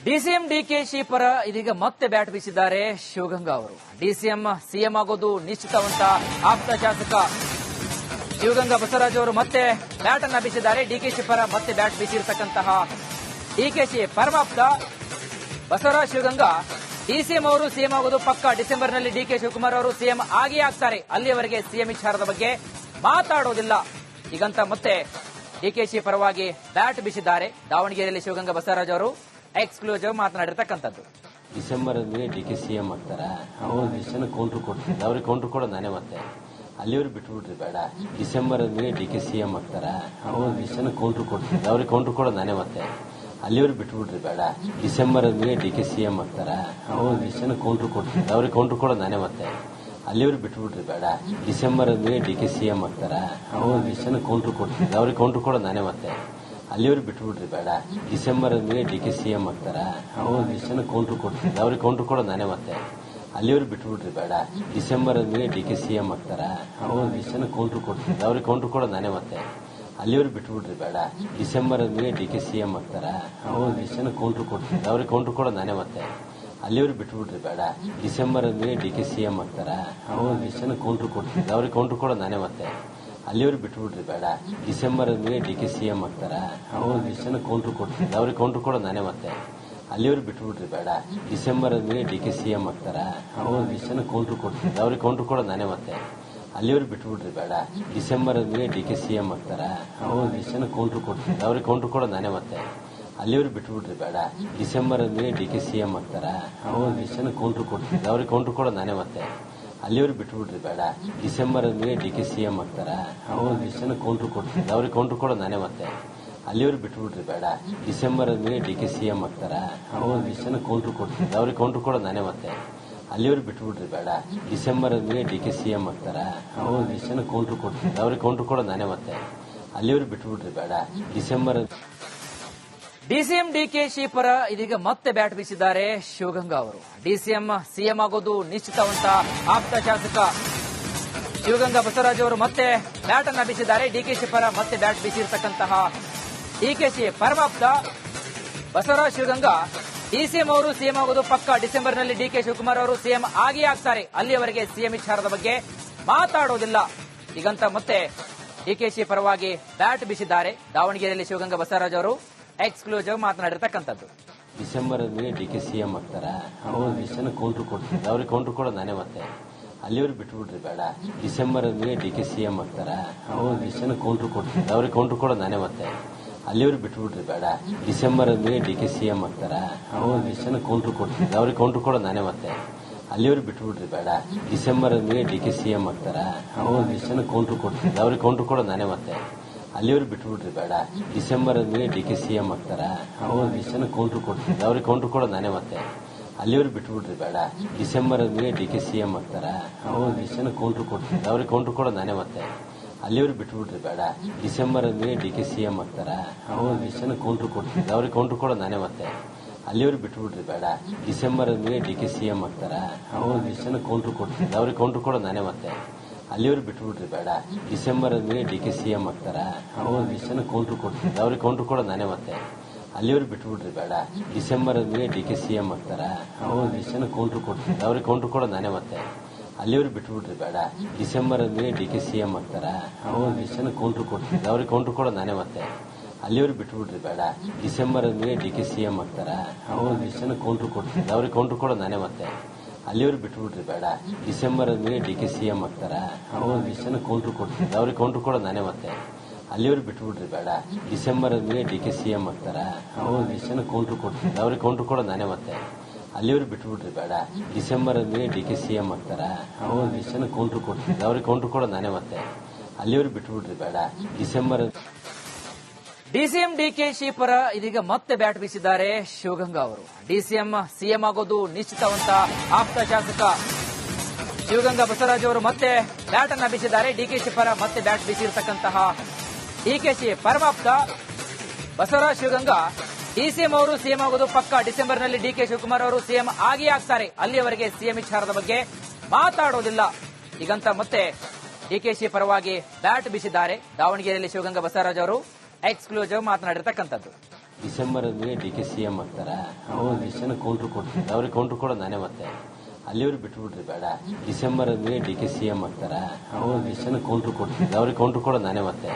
DCM DKShi ಪರ ಇದೀಗ ಮತ್ತೆ ಬ್ಯಾಟ್ ಬೀಸಿದ್ದಾರೆ ಶಿವಗಂಗಾ ಅವರು. ಡಿಸಿಎಂ ಸಿಎಂ ಆಗೋದು ನಿಶ್ಚಿತವಂತ ಆಪ್ತ ಶಾಸಕ ಶಿವಗಂಗಾ ಬಸವರಾಜ್ ಅವರು ಮತ್ತೆ ಬ್ಯಾಟ್ ಅನ್ನ ಬೀಸಿದ್ದಾರೆ. ಡಿಕೆಶಿ ಪರ ಮತ್ತೆ ಬ್ಯಾಟ್ ಬೀಸಿರ್ತಕ್ಕಂತಹ ಡಿಕೆಶಿ ಪರಮಾಪ್ತ ಬಸವರಾಜ್ ಶಿವಗಂಗಾ ಡಿಸಿಎಂ ಅವರು ಸಿಎಂ ಆಗೋದು ಪಕ್ಕ. ಡಿಸೆಂಬರ್ನಲ್ಲಿ ಡಿಕೆ ಶಿವಕುಮಾರ್ ಅವರು ಸಿಎಂ ಆಗೇ ಆಗ್ತಾರೆ. ಅಲ್ಲಿಯವರೆಗೆ ಸಿಎಂ ವಿಚಾರದ ಬಗ್ಗೆ ಮಾತಾಡೋದಿಲ್ಲ ಈಗಂತ ಮತ್ತೆ ಡಿಕೆಶಿ ಪರವಾಗಿ ಬ್ಯಾಟ್ ಬೀಸಿದ್ದಾರೆ. ದಾವಣಗೆರೆಯಲ್ಲಿ ಶಿವಗಂಗಾ ಬಸವರಾಜ್ ಅವರು ಎಕ್ಸ್ಕ್ಲೂಸಿವ್ ಮಾತನಾಡಿರ್ತಕ್ಕಂಥದ್ದು. ಡಿಸೆಂಬರ್ ಡಿಕೆ ಸಿಎಂ ಆಗ್ತಾರ, ಅವ್ರ ಡಿಸಿಷನ್ ಕೌಂಟರ್ ಕೊಡ್ತೀನಿ, ಅವ್ರಿಗೆ ಕೌಂಟರ್ ಕೊಡೋದು ನಾನೇ. ಮತ್ತೆ ಅಲ್ಲಿವ್ರು ಬಿಟ್ಬಿಟ್ರಿ ಬೇಡ. ಡಿಸೆಂಬರ್ ಡಿಕೆ ಸಿಎಂ ಆಗ್ತಾರ, ಅವ್ರ ಡಿಸಿಷನ್ ಕೌಂಟರ್ ಕೊಡ್ತೀನಿ, ಅವ್ರಿಗೆ ಕೌಂಟರ್ ಕೊಡೋದು ನಾನೇ. ಮತ್ತೆ ಅಲ್ಲಿವ್ರು ಬಿಟ್ಬಿಟ್ರಿ ಬೇಡ. ಡಿಸೆಂಬರ್ ಡಿಕೆ ಸಿಎಂ ಆಗ್ತಾರ, ಅವ್ರ ಡಿಸಿಷನ್ ಕೌಂಟರ್ ಕೊಡ್ತೀನಿ, ಅವ್ರಿಗೆ ಕೌಂಟರ್ ಕೊಡೋದು ನಾನೇ. ಮತ್ತೆ ಅಲ್ಲಿವ್ರು ಬಿಟ್ಬಿಟ್ರಿ ಬೇಡ. ಡಿಸೆಂಬರ್ ಡಿಕೆ ಸಿಎಂ ಆಗ್ತಾರ, ಅವ್ರ ಡಿಸಿಷನ್ ಕೌಂಟರ್ ಕೊಡ್ತೀನಿ, ಅವ್ರಿಗೆ ಕೌಂಟರ್ ಕೊಡೋದು ನಾನೇ. ಮತ್ತೆ ಅಲ್ಲಿವ್ರು ಬಿಟ್ಬಿಟ್ರಿ ಬೇಡ. ಡಿಸೆಂಬರ್ ಡಿಕೆ ಸಿಎಂ ಆಗ್ತಾರ, ಅವ್ರ ಡಿಸಿಷನ್ ಕೌಂಟರ್ ಕೊಡ್ತೀನಿ, ಅವ್ರಿಗೆ ಕೌಂಟರ್ ಕೊಡೋದು ನಾನೇ. ಮತ್ತೆ ಅಲ್ಲಿವ್ರು ಬಿಟ್ಬಿಟ್ರಿ ಬೇಡ. ಡಿಸೆಂಬರ್ ಡಿಕೆ ಸಿಎಂ ಆಗ್ತಾರ, ಅವ್ರ ಡಿಸಿಷನ್ ಕೌಂಟರ್ ಕೊಡ್ತೀನಿ, ಅವ್ರಿಗೆ ಕೌಂಟರ್ ಕೊಡೋದು ನಾನೇ. ಮತ್ತೆ ಅಲ್ಲಿವ್ರು ಬಿಟ್ಬಿಟ್ರಿ ಬೇಡ. ಡಿಸೆಂಬರ್ ಡಿಕೆ ಸಿಎಂ ಆಗ್ತಾರ, ಅವ್ರ ಡಿಸಿಷನ್ ಕೌಂಟರ್ ಕೊಡ್ತೀನಿ, ಅವ್ರಿಗೆ ಕೌಂಟರ್ ಕೊಡೋದು ನಾನೇ. ಮತ್ತೆ ಅಲ್ಲಿವ್ರು ಬಿಟ್ಬಿಟ್ರಿ ಬೇಡ. ಡಿಸೆಂಬರ್ ಡಿಕೆ ಸಿಎಂ ಆಗ್ತಾರ, ಅವ್ರ ಡಿಸಿಷನ್ ಕೌಂಟರ್ ಕೊಡ್ತೀನಿ, ಅವ್ರಿಗೆ ಕೌಂಟರ್ ಕೊಡೋದು ನಾನೇ. ಮತ್ತೆ ಅಲ್ಲಿವ್ರು ಬಿಟ್ಬಿಟ್ರಿ ಬೇಡ. ಡಿಸೆಂಬರ್ ಡಿಕೆ ಸಿಎಂ ಆಗ್ತಾರ, ಅವ್ರ ಡಿಸಿಷನ್ ಕೌಂಟರ್ ಕೊಡ್ತೀನಿ, ಅವ್ರಿಗೆ ಕೌಂಟರ್ ಕೊಡೋದು ನಾನೇ. ಮತ್ತೆ ಅಲ್ಲಿವ್ರು ಬಿಟ್ಬಿಟ್ರಿ ಬೇಡ. ಡಿಸೆಂಬರ್ ಡಿಕೆ ಸಿಎಂ ಆಗ್ತಾರ, ಅವ್ರ ಡಿಸಿಷನ್ ಕೌಂಟರ್ ಕೊಡ್ತೀನಿ, ಅವ್ರಿಗೆ ಕೌಂಟರ್ ಕೊಡೋದು ನಾನೇ. ಮತ್ತೆ ಅಲ್ಲಿವ್ರು ಬಿಟ್ಬಿಟ್ರಿ ಬೇಡ. ಡಿಸೆಂಬರ್ ಡಿಕೆ ಸಿಎಂ ಆಗ್ತಾರ, ಅವ್ರ ಡಿಸಿಷನ್ ಕೌಂಟರ್ ಕೊಡ್ತೀನಿ, ಅವ್ರಿಗೆ ಕೌಂಟರ್ ಕೊಡೋದು ನಾನೇ. ಮತ್ತೆ ಅಲ್ಲಿವ್ರು ಬಿಟ್ಬಿಟ್ರಿ ಬೇಡ. ಡಿಸೆಂಬರ್ ಡಿಕೆ ಸಿಎಂ ಆಗ್ತಾರ, ಅವ್ರ ಡಿಸಿಷನ್ ಕೌಂಟರ್ ಕೊಡ್ತೀನಿ, ಅವ್ರಿಗೆ ಕೌಂಟರ್ ಕೊಡೋದು ನಾನೇ. ಮತ್ತೆ ಅಲ್ಲಿವ್ರು ಬಿಟ್ಬಿಟ್ರಿ ಬೇಡ. ಡಿಸೆಂಬರ್ ಡಿಕೆ ಸಿಎಂ ಆಗ್ತಾರ, ಅವ್ರ ಡಿಸಿಷನ್ ಕೌಂಟರ್ ಕೊಡ್ತೀನಿ, ಅವ್ರಿಗೆ ಕೌಂಟರ್ ಕೊಡೋದು ನಾನೇ. ಮತ್ತೆ ಅಲ್ಲಿವ್ರು ಬಿಟ್ಬಿಟ್ರಿ ಬೇಡ. ಡಿಸೆಂಬರ್ ಡಿಕೆ ಸಿಎಂ ಆಗ್ತಾರ, ಅವ್ರ ಡಿಸಿಷನ್ ಕೌಂಟರ್ ಕೊಡ್ತೀನಿ, ಅವ್ರಿಗೆ ಕೌಂಟರ್ ಕೊಡೋದು ನಾನೇ. ಮತ್ತೆ ಅಲ್ಲಿವ್ರು ಬಿಟ್ಬಿಟ್ರಿ ಬೇಡ. ಡಿಸೆಂಬರ್ ಡಿಕೆ ಸಿಎಂ ಆಗ್ತಾರ, ಅವ್ರ ಡಿಸಿಷನ್ ಕೌಂಟರ್ ಕೊಡ್ತೀನಿ, ಅವ್ರಿಗೆ ಕೌಂಟರ್ ಕೊಡೋದು ನಾನೇ. ಮತ್ತೆ ಅಲ್ಲಿವ್ರು ಬಿಟ್ಬಿಟ್ರಿ ಬೇಡ. ಡಿಸೆಂಬರ್ ಡಿಸಿಎಂ ಡಿಕೆಶಿ ಪರ ಇದೀಗ ಮತ್ತೆ ಬ್ಯಾಟ್ ಬೀಸಿದ್ದಾರೆ ಶಿವಗಂಗಾ ಅವರು. ಡಿಸಿಎಂ ಸಿಎಂ ಆಗೋದು ನಿಶ್ಚಿತವಂತ ಆಪ್ತ ಶಾಸಕ ಶಿವಗಂಗಾ ಬಸವರಾಜ್ ಅವರು ಮತ್ತೆ ಬ್ಯಾಟ್ ಅನ್ನ ಬೀಸಿದ್ದಾರೆ. ಡಿಕೆಶಿ ಪರ ಮತ್ತೆ ಬ್ಯಾಟ್ ಬೀಸಿರ್ತಕ್ಕಂತಹ ಡಿಕೆಶಿ ಪರಮಾಪ್ತ ಬಸವರಾಜ್ ಶಿವಗಂಗಾ ಡಿಸಿಎಂ ಅವರು ಸಿಎಂ ಆಗೋದು ಪಕ್ಕ. ಡಿಸೆಂಬರ್ನಲ್ಲಿ ಡಿಕೆ ಶಿವಕುಮಾರ್ ಅವರು ಸಿಎಂ ಆಗೇ ಆಗ್ತಾರೆ. ಅಲ್ಲಿಯವರೆಗೆ ಸಿಎಂ ವಿಚಾರದ ಬಗ್ಗೆ ಮಾತಾಡೋದಿಲ್ಲ ಈಗಂತ ಮತ್ತೆ ಡಿಕೆಶಿ ಪರವಾಗಿ ಬ್ಯಾಟ್ ಬೀಸಿದ್ದಾರೆ. ದಾವಣಗೆರೆಯಲ್ಲಿ ಶಿವಗಂಗಾ ಬಸವರಾಜ್ ಅವರು ಎಕ್ಸ್ಕ್ಲೂಸಿವ್ ಮಾತನಾಡಿರ್ತಕ್ಕಂಥದ್ದು. ಡಿಸೆಂಬರ್ ಡಿಕೆ ಸಿಎಂ ಆಗ್ತಾರ, ಅವ್ರ ಡಿಸಿಷನ್ ಕೌಂಟರ್ ಕೊಡ್ತೀನಿ, ಅವ್ರಿಗೆ ಕೌಂಟರ್ ಕೊಡೋದು ನಾನೇ. ಮತ್ತೆ ಅಲ್ಲಿವ್ರು ಬಿಟ್ಬಿಟ್ರಿ ಬೇಡ. ಡಿಸೆಂಬರ್ ಡಿಕೆ ಸಿಎಂ ಆಗ್ತಾರ, ಅವ್ರ ಡಿಸಿಷನ್ ಕೌಂಟರ್ ಕೊಡ್ತೀನಿ, ಅವ್ರಿಗೆ ಕೌಂಟರ್ ಕೊಡೋದು ನಾನೇ. ಮತ್ತೆ ಅಲ್ಲಿವ್ರು ಬಿಟ್ಬಿಟ್ರಿ ಬೇಡ. ಡಿಸೆಂಬರ್ ಡಿಕೆ ಸಿಎಂ ಆಗ್ತಾರ, ಅವ್ರ ಡಿಸಿಷನ್ ಕೌಂಟರ್ ಕೊಡ್ತೀನಿ, ಅವ್ರಿಗೆ ಕೌಂಟರ್ ಕೊಡೋದು ನಾನೇ. ಮತ್ತೆ ಅಲ್ಲಿವ್ರು ಬಿಟ್ಬಿಟ್ರಿ ಬೇಡ. ಡಿಸೆಂಬರ್ ಡಿಕೆ ಸಿಎಂ ಆಗ್ತಾರ, ಅವ್ರ ಡಿಸಿಷನ್ ಕೌಂಟರ್ ಕೊಡ್ತೀನಿ, ಅವ್ರಿಗೆ ಕೌಂಟರ್ ಕೊಡೋದು ನಾನೇ. ಮತ್ತೆ ಅಲ್ಲಿವ್ರು ಬಿಟ್ಬಿಟ್ರಿ ಬೇಡ. ಡಿಸೆಂಬರ್ ಡಿಕೆ ಸಿಎಂ ಆಗ್ತಾರ, ಅವ್ರ ಡಿಸಿಷನ್ ಕೌಂಟರ್ ಕೊಡ್ತೀನಿ, ಅವ್ರಿಗೆ ಕೌಂಟರ್ ಕೊಡೋದು ನಾನೇ. ಮತ್ತೆ ಅಲ್ಲಿವ್ರು ಬಿಟ್ಬಿಟ್ರಿ ಬೇಡ. ಡಿಸೆಂಬರ್ ಡಿಕೆ ಸಿಎಂ ಆಗ್ತಾರ, ಅವ್ರ ಡಿಸಿಷನ್ ಕೌಂಟರ್ ಕೊಡ್ತೀನಿ, ಅವ್ರಿಗೆ ಕೌಂಟರ್ ಕೊಡೋದು ನಾನೇ. ಮತ್ತೆ ಅಲ್ಲಿವ್ರು ಬಿಟ್ಬಿಟ್ರಿ ಬೇಡ. ಡಿಸೆಂಬರ್ ಡಿಕೆ ಸಿಎಂ ಆಗ್ತಾರ, ಅವ್ರ ಡಿಸಿಷನ್ ಕೌಂಟರ್ ಕೊಡ್ತೀನಿ, ಅವ್ರಿಗೆ ಕೌಂಟರ್ ಕೊಡೋದು ನಾನೇ. ಮತ್ತೆ ಅಲ್ಲಿವ್ರು ಬಿಟ್ಬಿಟ್ರಿ ಬೇಡ. ಡಿಸೆಂಬರ್ ಡಿಕೆ ಸಿಎಂ ಆಗ್ತಾರ, ಅವ್ರ ಡಿಸಿಷನ್ ಕೌಂಟರ್ ಕೊಡ್ತೀನಿ, ಅವ್ರಿಗೆ ಕೌಂಟರ್ ಕೊಡೋದು ನಾನೇ. ಮತ್ತೆ ಅಲ್ಲಿವ್ರು ಬಿಟ್ಬಿಟ್ರಿ ಬೇಡ. ಡಿಸೆಂಬರ್ ಡಿಕೆ ಸಿಎಂ ಆಗ್ತಾರ, ಅವ್ರ ಡಿಸಿಷನ್ ಕೌಂಟರ್ ಕೊಡ್ತೀನಿ, ಅವ್ರಿಗೆ ಕೌಂಟರ್ ಕೊಡೋದು ನಾನೇ. ಮತ್ತೆ ಅಲ್ಲಿವ್ರು ಬಿಟ್ಬಿಟ್ರಿ ಬೇಡ. ಡಿಸೆಂಬರ್ ಡಿಕೆ ಸಿಎಂ ಆಗ್ತಾರ, ಅವ್ರ ಡಿಸಿಷನ್ ಕೌಂಟರ್ ಕೊಡ್ತೀನಿ, ಅವ್ರಿಗೆ ಕೌಂಟರ್ ಕೊಡೋದು ನಾನೇ. ಮತ್ತೆ ಅಲ್ಲಿವ್ರು ಬಿಟ್ಬಿಟ್ರಿ ಬೇಡ. ಡಿಸೆಂಬರ್ ಡಿಕೆ ಸಿಎಂ ಆಗ್ತಾರ, ಅವ್ರ ಡಿಸಿಷನ್ ಕೌಂಟರ್ ಕೊಡ್ತೀನಿ, ಅವ್ರಿಗೆ ಕೌಂಟರ್ ಕೊಡೋದು ನಾನೇ. ಮತ್ತೆ ಅಲ್ಲಿವ್ರು ಬಿಟ್ಬಿಟ್ರಿ ಬೇಡ. ಡಿಸೆಂಬರ್ ಡಿಕೆ ಸಿಎಂ ಆಗ್ತಾರ, ಅವ್ರ ಡಿಸಿಷನ್ ಕೌಂಟರ್ ಕೊಡ್ತೀನಿ, ಅವ್ರಿಗೆ ಕೌಂಟರ್ ಕೊಡೋದು ನಾನೇ. ಮತ್ತೆ ಅಲ್ಲಿವ್ರು ಬಿಟ್ಬಿಟ್ರಿ ಬೇಡ. ಡಿಸೆಂಬರ್ ಡಿಕೆ ಸಿಎಂ ಆಗ್ತಾರ, ಅವ್ರ ಡಿಸಿಷನ್ ಕೌಂಟರ್ ಕೊಡ್ತೀನಿ, ಅವ್ರಿಗೆ ಕೌಂಟರ್ ಕೊಡೋದು ನಾನೇ. ಮತ್ತೆ ಅಲ್ಲಿವ್ರು ಬಿಟ್ಬಿಟ್ರಿ ಬೇಡ. ಡಿಸೆಂಬರ್ ಡಿಕೆ ಸಿಎಂ ಆಗ್ತಾರ, ಅವ್ರ ಡಿಸಿಷನ್ ಕೌಂಟರ್ ಕೊಡ್ತೀನಿ, ಅವ್ರಿಗೆ ಕೌಂಟರ್ ಕೊಡೋದು ನಾನೇ. ಮತ್ತೆ ಅಲ್ಲಿವ್ರು ಬಿಟ್ಬಿಟ್ರಿ ಬೇಡ. ಡಿಸೆಂಬರ್ ಡಿಕೆ ಸಿಎಂ ಆಗ್ತಾರ, ಅವ್ರ ಡಿಸಿಷನ್ ಕೌಂಟರ್ ಕೊಡ್ತೀನಿ, ಅವ್ರಿಗೆ ಕೌಂಟರ್ ಕೊಡೋದು ನಾನೇ. ಮತ್ತೆ ಅಲ್ಲಿವ್ರು ಬಿಟ್ಬಿಟ್ರಿ ಬೇಡ. ಡಿಸೆಂಬರ್ ಡಿಸಿಎಂ ಡಿಕೆಶಿ ಪರ ಇದೀಗ ಮತ್ತೆ ಬ್ಯಾಟ್ ಬೀಸಿದ್ದಾರೆ ಶಿವಗಂಗಾ ಅವರು. ಡಿಸಿಎಂ ಸಿಎಂ ಆಗೋದು ನಿಶ್ಚಿತವಂತ ಆಪ್ತ ಶಾಸಕ ಶಿವಗಂಗಾ ಬಸವರಾಜ್ ಅವರು ಮತ್ತೆ ಬ್ಯಾಟ್ ಅನ್ನ ಬೀಸಿದ್ದಾರೆ. ಡಿಕೆಶಿ ಪರ ಮತ್ತೆ ಬ್ಯಾಟ್ ಬೀಸಿರ್ತಕ್ಕಂತಹ ಡಿಕೆಶಿ ಪರಮಾಪ್ತ ಬಸವರಾಜ್ ಶಿವಗಂಗಾ ಡಿಸಿಎಂ ಅವರು ಸಿಎಂ ಆಗೋದು ಪಕ್ಕ. ಡಿಸೆಂಬರ್ನಲ್ಲಿ ಡಿಕೆ ಶಿವಕುಮಾರ್ ಅವರು ಸಿಎಂ ಆಗೇ ಆಗ್ತಾರೆ. ಅಲ್ಲಿಯವರೆಗೆ ಸಿಎಂ ವಿಚಾರದ ಬಗ್ಗೆ ಮಾತಾಡೋದಿಲ್ಲ ಈಗಂತ ಮತ್ತೆ ಡಿಕೆಶಿ ಪರವಾಗಿ ಬ್ಯಾಟ್ ಬೀಸಿದ್ದಾರೆ. ದಾವಣಗೆರೆಯಲ್ಲಿ ಶಿವಗಂಗಾ ಬಸವರಾಜ್ ಅವರು ಎಕ್ಸ್ಕ್ಲೂಸಿವ್ ಮಾತನಾಡಿರ್ತಕ್ಕಂಥದ್ದು. ಡಿಸೆಂಬರ್ ಮೇ ಡಿ ಕೆ ಸಿ ಎಂ ಆಗ್ತಾರ ಅವ್ರ ಡಿಸಿಷನ್ ಕೌಂಟ್ರ್ ಕೊಡ್ತೀನಿ ಅವ್ರಿಗೆ ಕೌಂಟ್ರ್ ಕೊಡೋದು ನಾನೇ ಮತ್ತೆ ಅಲ್ಲಿವ್ರು ಬಿಟ್ಬಿಡ್ರಿ ಬೇಡ ಡಿಸೆಂಬರ್ ಮೇ ಡಿ ಕೆ ಸಿ ಎಂ ಆಗ್ತಾರ ಅವ್ರ ಡಿಸಿಷನ್ ಕೌಂಟ್ರ್ ಕೊಡ್ತೀನಿ ಅವ್ರಿಗೆ ಕೌಂಟ್ರ್ ಕೊಡೋದು ನಾನೇ ಮತ್ತೆ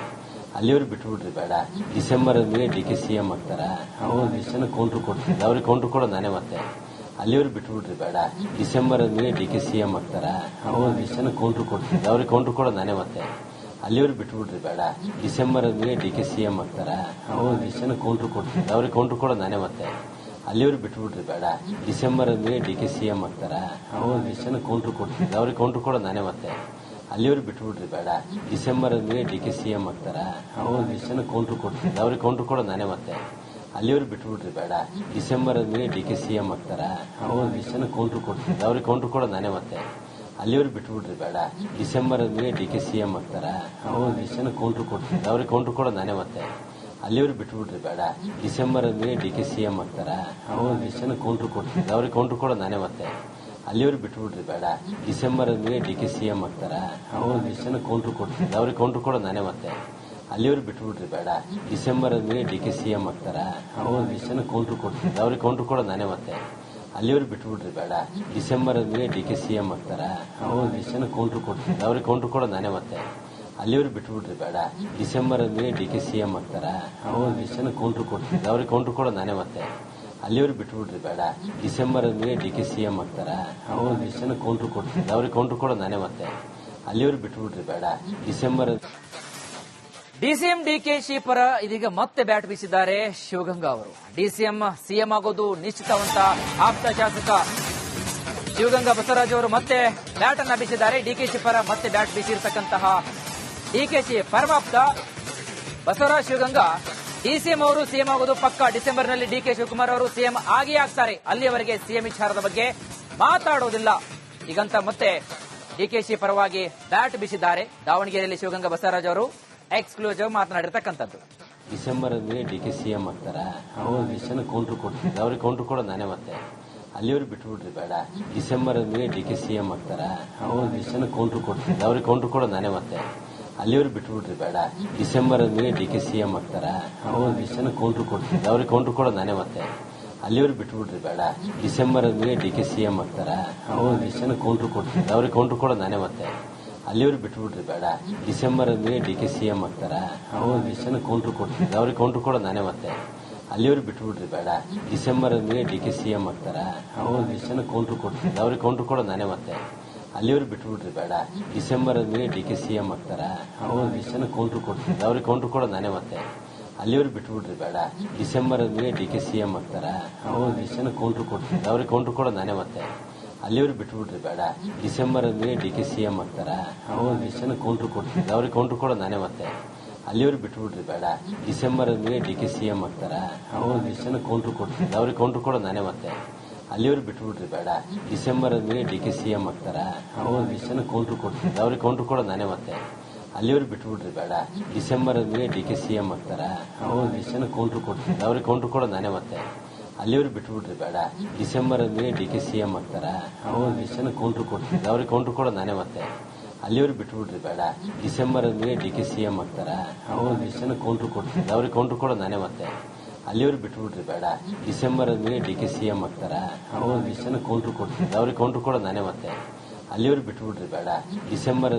ಅಲ್ಲಿವ್ರು ಬಿಟ್ಬಿಡ್ರಿ ಬೇಡ ಡಿಸೆಂಬರ್ ಮೇ ಡಿ ಕೆ ಸಿ ಎಂ ಆಗ್ತಾರ ಅವ್ರ ಡಿಸಿಷನ್ ಕೌಂಟ್ರ್ ಕೊಡ್ತೀನಿ ಅವ್ರಿಗೆ ಕೌಂಟ್ರ್ ಕೊಡೋದು ನಾನೇ ಮತ್ತೆ ಅಲ್ಲಿವ್ರು ಬಿಟ್ಬಿಡ್ರಿ ಬೇಡ ಡಿಸೆಂಬರ್ ಮೇ ಡಿ ಕೆ ಸಿ ಎಂ ಆಗ್ತಾರ ಅವ್ರ ಡಿಸಿಷನ್ ಕೌಂಟ್ರ್ ಕೊಡ್ತೀನಿ ಅವ್ರಿಗೆ ಕೌಂಟ್ರ್ ಕೊಡೋದು ನಾನೇ ಮತ್ತೆ ಅಲ್ಲಿವ್ರು ಬಿಟ್ಬಿಡ್ರಿ ಬೇಡ ಡಿಸೆಂಬರ್ ಮೇ ಡಿ ಕೆ ಸಿ ಎಂ ಆಗ್ತಾರ ಅವ್ರ ಡಿಸಿಷನ್ ಕೌಂಟ್ರ್ ಕೊಡ್ತೀನಿ ಅವ್ರಿಗೆ ಕೌಂಟ್ರ್ ಕೊಡೋದು ನಾನೇ ಮತ್ತೆ ಅಲ್ಲಿವ್ರು ಬಿಟ್ಬಿಡ್ರಿ ಬೇಡ ಡಿಸೆಂಬರ್ ಮೇ ಡಿ ಕೆ ಸಿ ಎಂ ಆಗ್ತಾರ ಅವ್ರ ಡಿಸಿಷನ್ ಕೌಂಟ್ರ್ ಕೊಡ್ತೀನಿ ಅವ್ರಿಗೆ ಕೌಂಟ್ರ್ ಕೊಡೋದು ನಾನೇ ಮತ್ತೆ ಅಲ್ಲಿವ್ರು ಬಿಟ್ಬಿಡ್ರಿ ಬೇಡ ಡಿಸೆಂಬರ್ ಮೇ ಡಿ ಕೆ ಸಿ ಎಂ ಆಗ್ತಾರ ಅವ್ರ ಡಿಸಿಷನ್ ಕೌಂಟ್ರ್ ಕೊಡ್ತೀನಿ ಅವ್ರಿಗೆ ಕೌಂಟ್ರ್ ಕೊಡೋದು ನಾನೇ ಮತ್ತೆ ಅಲ್ಲಿವ್ರು ಬಿಟ್ಬಿಡ್ರಿ ಬೇಡ ಡಿಸೆಂಬರ್ ಮೇ ಡಿ ಕೆ ಸಿ ಎಂ ಆಗ್ತಾರ ಅವ್ರ ಡಿಸಿಷನ್ ಕೌಂಟ್ರ್ ಕೊಡ್ತೀನಿ ಅವ್ರಿಗೆ ಕೌಂಟ್ರ್ ಕೊಡೋದು ನಾನೇ ಮತ್ತೆ ಅಲ್ಲಿವ್ರು ಬಿಟ್ಬಿಡ್ರಿ ಬೇಡ ಡಿಸೆಂಬರ್ ಮೇ ಡಿ ಕೆ ಸಿ ಎಂ ಆಗ್ತಾರ ಅವ್ರ ಡಿಸಿಷನ್ ಕೌಂಟ್ರ್ ಕೊಡ್ತೀನಿ ಅವ್ರಿಗೆ ಕೌಂಟ್ರ್ ಕೊಡೋದು ನಾನೇ ಮತ್ತೆ ಅಲ್ಲಿವ್ರು ಬಿಟ್ಬಿಡ್ರಿ ಬೇಡ ಡಿಸೆಂಬರ್ ಮೇ ಡಿ ಕೆ ಸಿ ಎಂ ಆಗ್ತಾರ ಅವ್ರ ಡಿಸಿಷನ್ ಕೌಂಟ್ರ್ ಕೊಡ್ತೀನಿ ಅವ್ರಿಗೆ ಕೌಂಟ್ರ್ ಕೊಡೋದು ನಾನೇ ಮತ್ತೆ ಅಲ್ಲಿವ್ರು ಬಿಟ್ಬಿಡ್ರಿ ಬೇಡ ಡಿಸೆಂಬರ್ ಮೇ ಡಿ ಕೆ ಸಿ ಎಂ ಆಗ್ತಾರ ಅವ್ರ ಡಿಸಿಷನ್ ಕೌಂಟ್ರ್ ಕೊಡ್ತೀನಿ ಅವ್ರಿಗೆ ಕೌಂಟ್ರ್ ಕೊಡೋದು ನಾನೇ ಮತ್ತೆ ಅಲ್ಲಿವ್ರು ಬಿಟ್ಬಿಡ್ರಿ ಬೇಡ ಡಿಸೆಂಬರ್ ಮೇ ಡಿ ಕೆ ಸಿ ಎಂ ಆಗ್ತಾರ ಅವ್ರ ಡಿಸಿಷನ್ ಕೌಂಟ್ರ್ ಕೊಡ್ತೀನಿ ಅವ್ರಿಗೆ ಕೌಂಟ್ರ್ ಕೊಡೋದು ನಾನೇ ಮತ್ತೆ ಅಲ್ಲಿವ್ರು ಬಿಟ್ಬಿಡ್ರಿ ಬೇಡ ಡಿಸೆಂಬರ್ ಮೇ ಡಿ ಕೆ ಸಿ ಎಂ ಆಗ್ತಾರ ಅವ್ರ ಡಿಸಿಷನ್ ಕೌಂಟ್ರ್ ಕೊಡ್ತೀನಿ ಅವ್ರಿಗೆ ಕೌಂಟ್ರ್ ಕೊಡೋದು ನಾನೇ ಮತ್ತೆ ಅಲ್ಲಿವ್ರು ಬಿಟ್ಬಿಡ್ರಿ ಬೇಡ ಡಿಸೆಂಬರ್ ಮೇ ಡಿ ಕೆ ಸಿ ಎಂ ಆಗ್ತಾರ ಅವ್ರ ಡಿಸಿಷನ್ ಕೌಂಟ್ರ್ ಕೊಡ್ತೀನಿ ಅವ್ರಿಗೆ ಕೌಂಟ್ರ್ ಕೊಡೋದು ನಾನೇ ಮತ್ತೆ ಅಲ್ಲಿವ್ರು ಬಿಟ್ಬಿಡ್ರಿ ಬೇಡ ಡಿಸೆಂಬರ್ ಮೇ ಡಿ ಕೆ ಸಿ ಎಂ ಆಗ್ತಾರ ಅವ್ರ ಡಿಸಿಷನ್ ಕೌಂಟ್ರ್ ಕೊಡ್ತೀನಿ ಅವ್ರಿಗೆ ಕೌಂಟ್ರ್ ಕೊಡೋದು ನಾನೇ ಮತ್ತೆ ಅಲ್ಲಿವ್ರು ಬಿಟ್ಬಿಡ್ರಿ ಬೇಡ ಡಿಸೆಂಬರ್ ಡಿಸಿಎಂ ಡಿಕೆಶಿ ಪರ ಇದೀಗ ಮತ್ತೆ ಬ್ಯಾಟ್ ಬೀಸಿದ್ದಾರೆ ಶಿವಗಂಗಾ ಅವರು. ಡಿಸಿಎಂ ಸಿಎಂ ಆಗೋದು ನಿಶ್ಚಿತವಂತ ಆಪ್ತ ಶಾಸಕ ಶಿವಗಂಗಾ ಬಸವರಾಜ್ ಅವರು ಮತ್ತೆ ಬ್ಯಾಟ್ ಅನ್ನ ಬೀಸಿದ್ದಾರೆ. ಡಿಕೆಶಿ ಪರ ಮತ್ತೆ ಬ್ಯಾಟ್ ಬೀಸಿರ್ತಕ್ಕಂತಹ ಡಿಕೆಶಿ ಪರಮಾಪ್ತ ಬಸವರಾಜ್ ಶಿವಗಂಗಾ ಡಿಸಿಎಂ ಅವರು ಸಿಎಂ ಆಗೋದು ಪಕ್ಕ. ಡಿಸೆಂಬರ್ನಲ್ಲಿ ಡಿಕೆ ಶಿವಕುಮಾರ್ ಅವರು ಸಿಎಂ ಆಗೇ ಆಗ್ತಾರೆ. ಅಲ್ಲಿಯವರೆಗೆ ಸಿಎಂ ವಿಚಾರದ ಬಗ್ಗೆ ಮಾತಾಡೋದಿಲ್ಲ ಈಗಂತ ಮತ್ತೆ ಡಿಕೆಶಿ ಪರವಾಗಿ ಬ್ಯಾಟ್ ಬೀಸಿದ್ದಾರೆ. ದಾವಣಗೆರೆಯಲ್ಲಿ ಶಿವಗಂಗಾ ಬಸವರಾಜ್ ಅವರು ಎಕ್ಸ್ಕ್ಲೂಸಿವ್ ಮಾತನಾಡಿರ್ತಕ್ಕಂಥದ್ದು. ಡಿಸೆಂಬರ್ ಮೇ ಡಿ ಕೆ ಸಿ ಎಂ ಆಗ್ತಾರ ಅವ್ರ ಡಿಸಿಷನ್ ಕೌಂಟ್ರ್ ಕೊಡ್ತೀನಿ ಅವ್ರಿಗೆ ಕೌಂಟ್ರ್ ಕೊಡೋದು ನಾನೇ ಮತ್ತೆ ಅಲ್ಲಿವ್ರು ಬಿಟ್ಬಿಡ್ರಿ ಬೇಡ ಡಿಸೆಂಬರ್ ಮೇ ಡಿ ಕೆ ಸಿ ಎಂ ಆಗ್ತಾರ ಅವ್ರ ಡಿಸಿಷನ್ ಕೌಂಟ್ರ್ ಕೊಡ್ತೀನಿ ಅವ್ರಿಗೆ ಕೌಂಟ್ರ್ ಕೊಡೋದು ನಾನೇ ಮತ್ತೆ ಅಲ್ಲಿವ್ರು ಬಿಟ್ಬಿಡ್ರಿ ಬೇಡ ಡಿಸೆಂಬರ್ ಮೇ ಡಿ ಕೆ ಸಿ ಎಂ ಆಗ್ತಾರ ಅವ್ರ ಡಿಸಿಷನ್ ಕೌಂಟ್ರ್ ಕೊಡ್ತೀನಿ ಅವ್ರಿಗೆ ಕೌಂಟ್ರ್ ಕೊಡೋದು ನಾನೇ ಮತ್ತೆ ಅಲ್ಲಿವ್ರು ಬಿಟ್ಬಿಡ್ರಿ ಬೇಡ ಡಿಸೆಂಬರ್ ಮೇ ಡಿ ಕೆ ಸಿ ಎಂ ಆಗ್ತಾರ ಅವ್ರ ಡಿಸಿಷನ್ ಕೌಂಟ್ರ್ ಕೊಡ್ತೀನಿ ಅವ್ರಿಗೆ ಕೌಂಟ್ರ್ ಕೊಡೋದು ನಾನೇ ಮತ್ತೆ ಅಲ್ಲಿವ್ರು ಬಿಟ್ಬಿಡ್ರಿ ಬೇಡ ಡಿಸೆಂಬರ್ ಮೇ ಡಿ ಕೆ ಸಿ ಎಂ ಆಗ್ತಾರ ಅವ್ರ ಡಿಸಿಷನ್ ಕೌಂಟ್ರ್ ಕೊಡ್ತೀನಿ ಅವ್ರಿಗೆ ಕೌಂಟ್ರ್ ಕೊಡೋದು ನಾನೇ ಮತ್ತೆ ಅಲ್ಲಿವ್ರು ಬಿಟ್ಬಿಡ್ರಿ ಬೇಡ ಡಿಸೆಂಬರ್ ಮೇ ಡಿ ಕೆ ಸಿ ಎಂ ಆಗ್ತಾರ ಅವ್ರ ಡಿಸಿಷನ್ ಕೌಂಟ್ರ್ ಕೊಡ್ತೀನಿ ಅವ್ರಿಗೆ ಕೌಂಟ್ರ್ ಕೊಡೋದು ನಾನೇ ಮತ್ತೆ ಅಲ್ಲಿವ್ರು ಬಿಟ್ಬಿಡ್ರಿ ಬೇಡ ಡಿಸೆಂಬರ್ ಮೇ ಡಿ ಕೆ ಸಿ ಎಂ ಆಗ್ತಾರ ಅವ್ರ ಡಿಸಿಷನ್ ಕೌಂಟ್ರ್ ಕೊಡ್ತೀನಿ ಅವ್ರಿಗೆ ಕೌಂಟ್ರ್ ಕೊಡೋದು ನಾನೇ ಮತ್ತೆ ಅಲ್ಲಿವ್ರು ಬಿಟ್ಬಿಡ್ರಿ ಬೇಡ ಡಿಸೆಂಬರ್ ಮೇ ಡಿ ಕೆ ಸಿ ಎಂ ಆಗ್ತಾರ ಅವ್ರ ಡಿಸಿಷನ್ ಕೌಂಟ್ರ್ ಕೊಡ್ತೀನಿ ಅವ್ರಿಗೆ ಕೌಂಟ್ರ್ ಕೊಡೋದು ನಾನೇ ಮತ್ತೆ ಅಲ್ಲಿವ್ರು ಬಿಟ್ಬಿಡ್ರಿ ಬೇಡ ಡಿಸೆಂಬರ್ ಮೇ ಡಿ ಕೆ ಸಿ ಎಂ ಆಗ್ತಾರ ಅವ್ರ ಡಿಸಿಷನ್ ಕೌಂಟ್ರ್ ಕೊಡ್ತೀನಿ ಅವ್ರಿಗೆ ಕೌಂಟ್ರ್ ಕೊಡೋದು ನಾನೇ ಮತ್ತೆ ಅಲ್ಲಿವ್ರು ಬಿಟ್ಬಿಡ್ರಿ ಬೇಡ ಡಿಸೆಂಬರ್ ಮೇ ಡಿ ಕೆ ಸಿ ಎಂ ಆಗ್ತಾರ ಅವ್ರ ಡಿಸಿಷನ್ ಕೌಂಟ್ರ್ ಕೊಡ್ತೀನಿ ಅವ್ರಿಗೆ ಕೌಂಟ್ರ್ ಕೊಡೋದು ನಾನೇ ಮತ್ತೆ ಅಲ್ಲಿವ್ರು ಬಿಟ್ಬಿಡ್ರಿ ಬೇಡ ಡಿಸೆಂಬರ್ ಮೇ ಡಿ ಕೆ ಸಿ ಎಂ ಆಗ್ತಾರ ಅವ್ರ ಡಿಸಿಷನ್ ಕೌಂಟ್ರ್ ಕೊಡ್ತೀನಿ ಅವ್ರಿಗೆ ಕೌಂಟ್ರ್ ಕೊಡೋದು ನಾನೇ ಮತ್ತೆ ಅಲ್ಲಿವ್ರು ಬಿಟ್ಬಿಡ್ರಿ ಬೇಡ ಡಿಸೆಂಬರ್ ಮೇ ಡಿ ಕೆ ಸಿ ಎಂ ಆಗ್ತಾರ ಅವ್ರ ಡಿಸಿಷನ್ ಕೌಂಟ್ರ್ ಕೊಡ್ತೀನಿ ಅವ್ರಿಗೆ ಕೌಂಟ್ರ್ ಕೊಡೋದು ನಾನೇ ಮತ್ತೆ ಅಲ್ಲಿವ್ರು ಬಿಟ್ಬಿಡ್ರಿ ಬೇಡ ಡಿಸೆಂಬರ್ ಮೇ ಡಿ ಕೆ ಸಿ ಎಂ ಆಗ್ತಾರ ಅವ್ರ ಡಿಸಿಷನ್ ಕೌಂಟ್ರ್ ಕೊಡ್ತೀನಿ ಅವ್ರಿಗೆ ಕೌಂಟ್ರ್ ಕೊಡೋದು ನಾನೇ ಮತ್ತೆ ಅಲ್ಲಿವ್ರು ಬಿಟ್ಬಿಡ್ರಿ ಬೇಡ ಡಿಸೆಂಬರ್ ಮೇ ಡಿ ಕೆ ಸಿ ಎಂ ಆಗ್ತಾರ ಅವ್ರ ಡಿಸಿಷನ್ ಕೌಂಟ್ರ್ ಕೊಡ್ತೀನಿ ಅವ್ರಿಗೆ ಕೌಂಟ್ರ್ ಕೊಡೋದು ನಾನೇ ಮತ್ತೆ ಅಲ್ಲಿವ್ರು ಬಿಟ್ಬಿಡ್ರಿ ಬೇಡ ಡಿಸೆಂಬರ್ ಮೇ ಡಿ ಕೆ ಸಿ ಎಂ ಆಗ್ತಾರ ಅವ್ರ ಡಿಸಿಷನ್ ಕೌಂಟ್ರ್ ಕೊಡ್ತೀನಿ ಅವ್ರಿಗೆ ಕೌಂಟ್ರ್ ಕೊಡೋದು ನಾನೇ ಮತ್ತೆ ಅಲ್ಲಿವ್ರು ಬಿಟ್ಬಿಡ್ರಿ ಬೇಡ ಡಿಸೆಂಬರ್